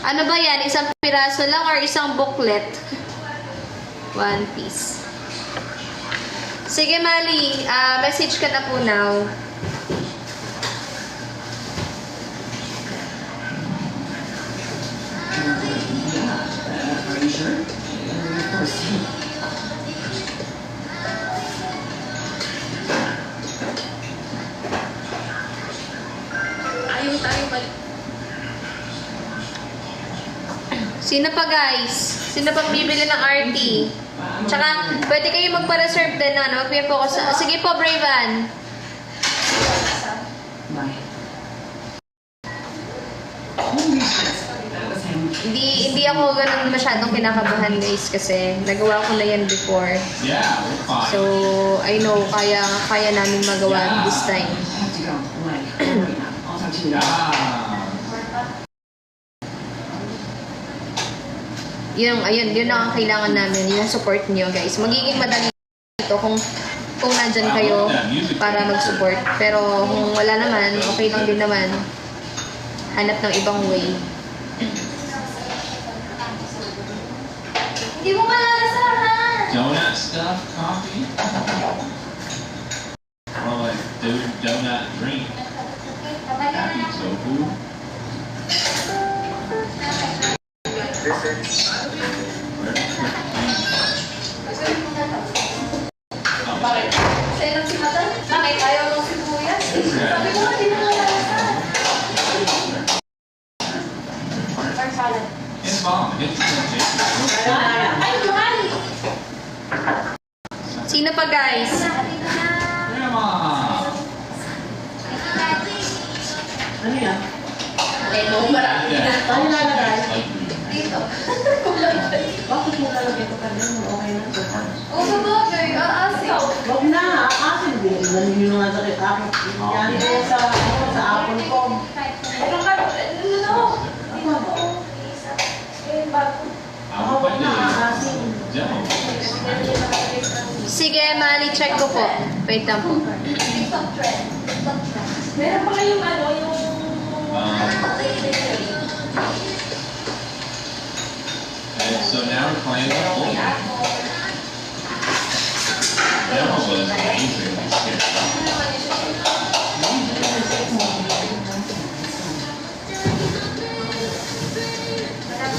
Ano ba yan? Isang piraso lang or isang booklet? 1 piece. Sige, Mali. Message ka na po now. Are you sure? Of course. Ayaw tayo balik. Sino pa, guys? Sino pang bibili ng RT? Tsaka, pwede kayo magpa-reserve din, ano? Mag-PM po ako sa... Sige po, Braven. ako ganun masyadong kinakabahan guys kasi nagawa ko na yan before. Yeah, we're fine. So, I know, kaya namin magawa this time. I have to go. Like, right now. I'll talk to you later. Yun lang ang kailangan namin, yung support niyo guys. Magiging madali ito kung nandyan kayo para mag-support. Pero kung wala naman, okay lang din naman. Hanap ng ibang way. Hindi mo malalasahan! Donut stuff, coffee? More like donut drink. Happy tofu. Sa'yo lang si Matan? Bakit? Ayaw lang si Kuya? Sabi ko nga, di mo malalasahan. Or salad. It's bomb. It's Ay, mahal! Sino pa guys? Grandma. Ano yan? Leno, marami. Yeah. Ano lalagay? Dito. Bakit mo lalagay ito kanina? Okay na ito. Oo, sabagay. Aasin. Wag na, asin din. Nanino nga sakit ako. Yan kaya sa apple ko. Ano ka? Ano? I'll put Na, the asin. demo. Sige, Mali, check ko po. Wait lang po. Meron pa kayong ano, yung... And so now we're playing the full game. Demo was amazingly scary.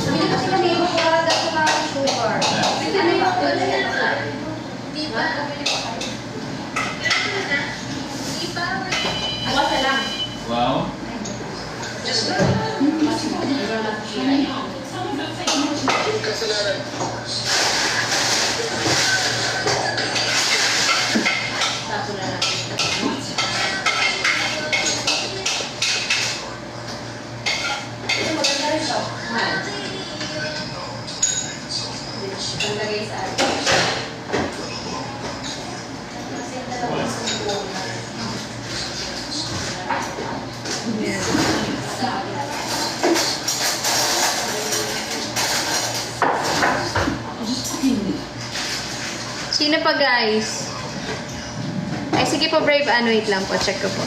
Hindi kasi kami ibukurada sa mga sugar. Ano yung... Di ba? Awas lang. Well, Sino pa guys? Ay sige po Brave, wait lang po, check ko po.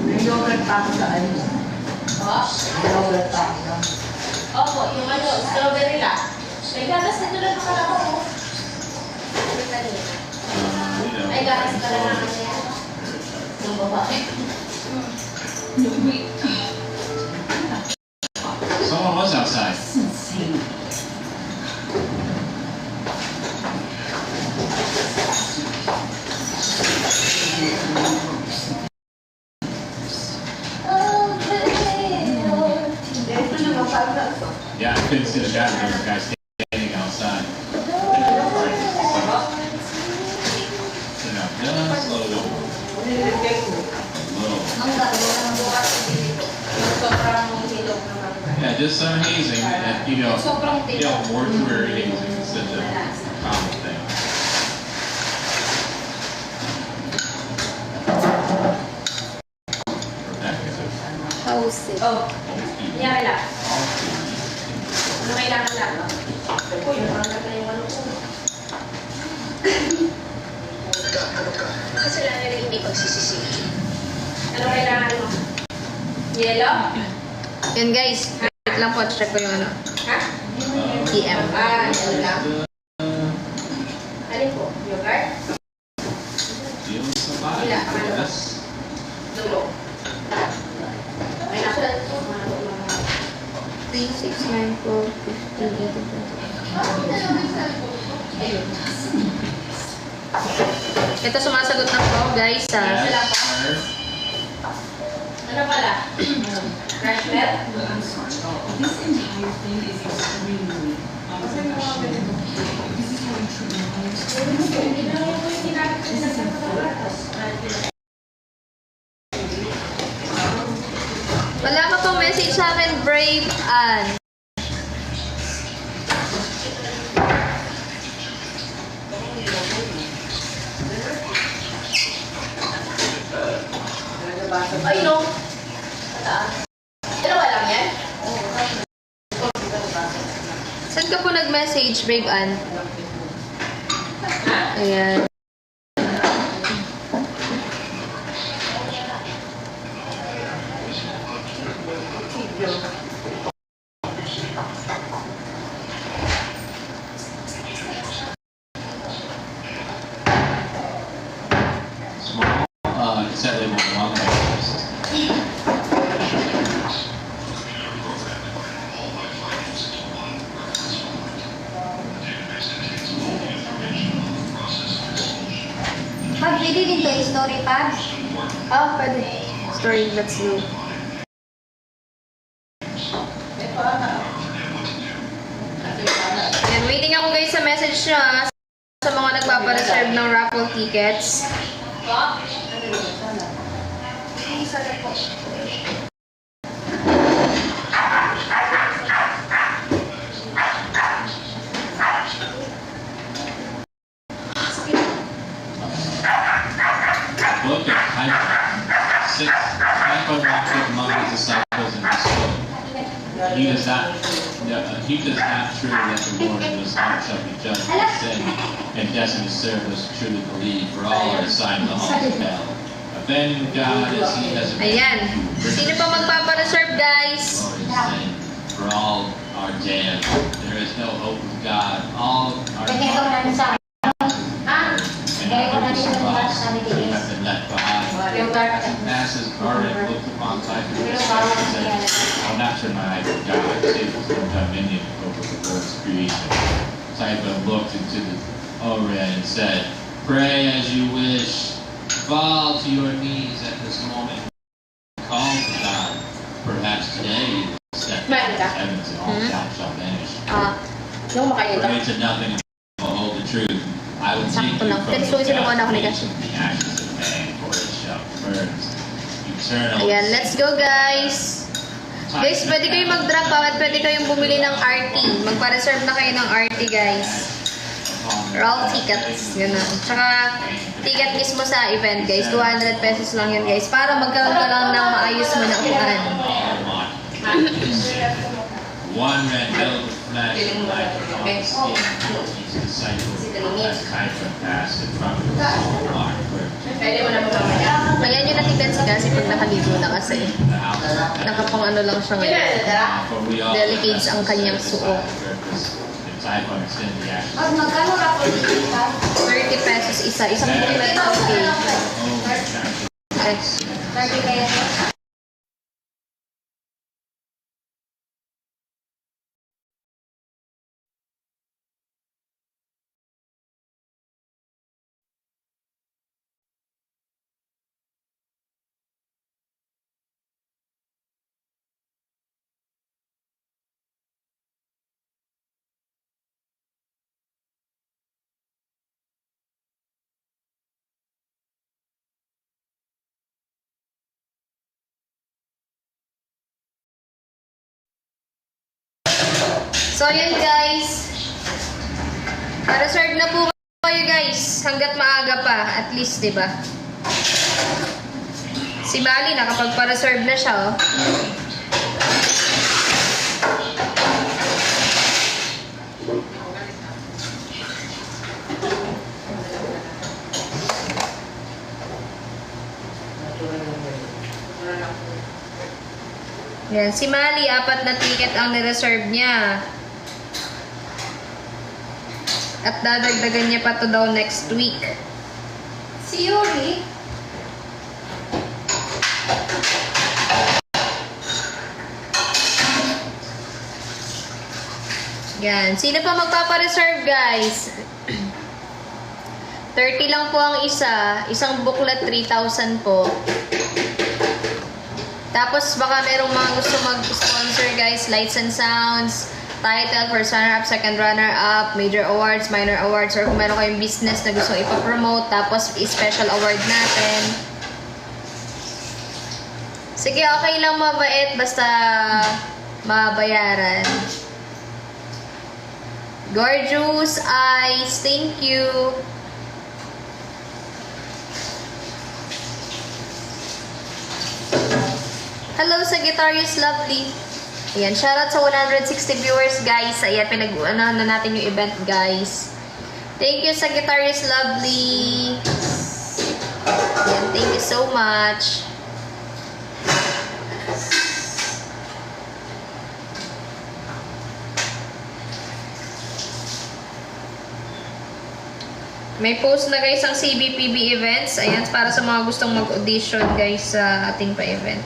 May yogurt pa ako sa ano. May yogurt pa ako. Opo, yung ano, strawberry lang. May gatas na tulad ng kalabaw ko. Ay, gatas ka lang naman yan. Ng babae. someone was outside. Yeah, I couldn't see the guy. There was a guy standing outside. So now, just a little. Yeah, just some hazing, and you know, mortuary hazing is such a common thing. House it. Oh, niya kailangan. Ano kailangan lang? Uy, parang na yung ano ko. Kasalanan na hindi pagsisisi. Ano kailangan mo? Yellow? Yun guys, wait lang po, check ko yung ano. Ha? PM. Yellow lang. Alin po? Yogurt? Deal with somebody. Yes. Dulo. May nasa. 3, 6, 9, 4, 15, 18, 20. Ito sumasagot ng call guys ha. Yes, sir. Ano pala? Fresh milk? I'm sorry. This entire thing is extremely Wala ka pong message sa akin, Brave Ann. Ay, no. Dalawa lang yan? Saan ka po nag-message, Brave Ann? Ayan. Small. Set label one first. Pag pwede din to, story pag. Ah, pwede. Story, let's do. Ayan, waiting ako guys sa message nyo ah, sa mga nagpapareserve ng raffle tickets. Book of Hyper. 6 hyperactive monkey disciples in his book. He does not truly let the Lord of his heart shall be judged with sin, and destined to serve those who truly believe, for all are assigned the halls of hell. Avenging God as he has Ayan. Sino pa magpapareserve guys? for all are damned. There is no hope of God. All are Pwede ito namin sa and others have been left behind. Masses already looked upon life and said, I'll not turn my eyes to God, save us from dominion over the world's creation. Typhon looked into the Orient and said, pray as you wish, fall to your knees at this moment, call to God. Perhaps today you will step into the heavens and all doubt shall vanish. Yung makain Pray to nothing and behold the truth. I will take Sakto you lang. from Pero suwi sila ako ni Gashi. the ashes of man, for it shall burn. Eternal. Ayan, let's go guys! Guys, pwede kayong mag-drop at pwede kayong bumili ng RT. Magpa-reserve na kayo ng RT guys. Raw tickets, gano'n. Tsaka, ticket mismo sa event guys. 200 pesos lang yun guys. Para magkaroon ka lang ng maayos mo na upuan. One red velvet flag like upon the skin. Each disciple as Typhon passed in front of the small mark where Pwede mo na mamaya. Ayan yung natigan si kasi pag nakaligo na kasi. the house of heaven. Nakapang ano lang siya ngayon. For we all Delicates ang kanyang suot. purpose. And Typhon extended the ashes. Pag magkano raffle ticket ka? 30 pesos isa. Isang bucket okay. Okay. 30 kaya to? So, yun guys. Pa-reserve na po kayo guys. Hanggat maaga pa. At least, di ba? Si Bali, nakapagpa-reserve na siya, oh. Yan, si Mali, 4 na ticket ang nireserve niya. At dadagdagan niya pa to daw next week. Si Yuri? Yan. Sino pa magpapareserve, guys? 30 lang po ang isa. Isang booklet, 3,000 po. Tapos, baka merong mga gusto mag-sponsor, guys. Lights and Sounds, title, first runner-up, second runner-up, major awards, minor awards, or kung meron kayong business na gusto ipapromote, tapos special award natin. Sige, okay lang mabait, basta mabayaran. Gorgeous Eyes, thank you. Hello sa Guitarist Lovely. Ayan, shoutout sa 160 viewers, guys. Ayan, pinag-uanahan na natin yung event, guys. Thank you sa Guitarist Lovely. Ayan, thank you so much. May post na guys ang CBPB events. Ayan, para sa mga gustong mag-audition guys sa ating pa-event.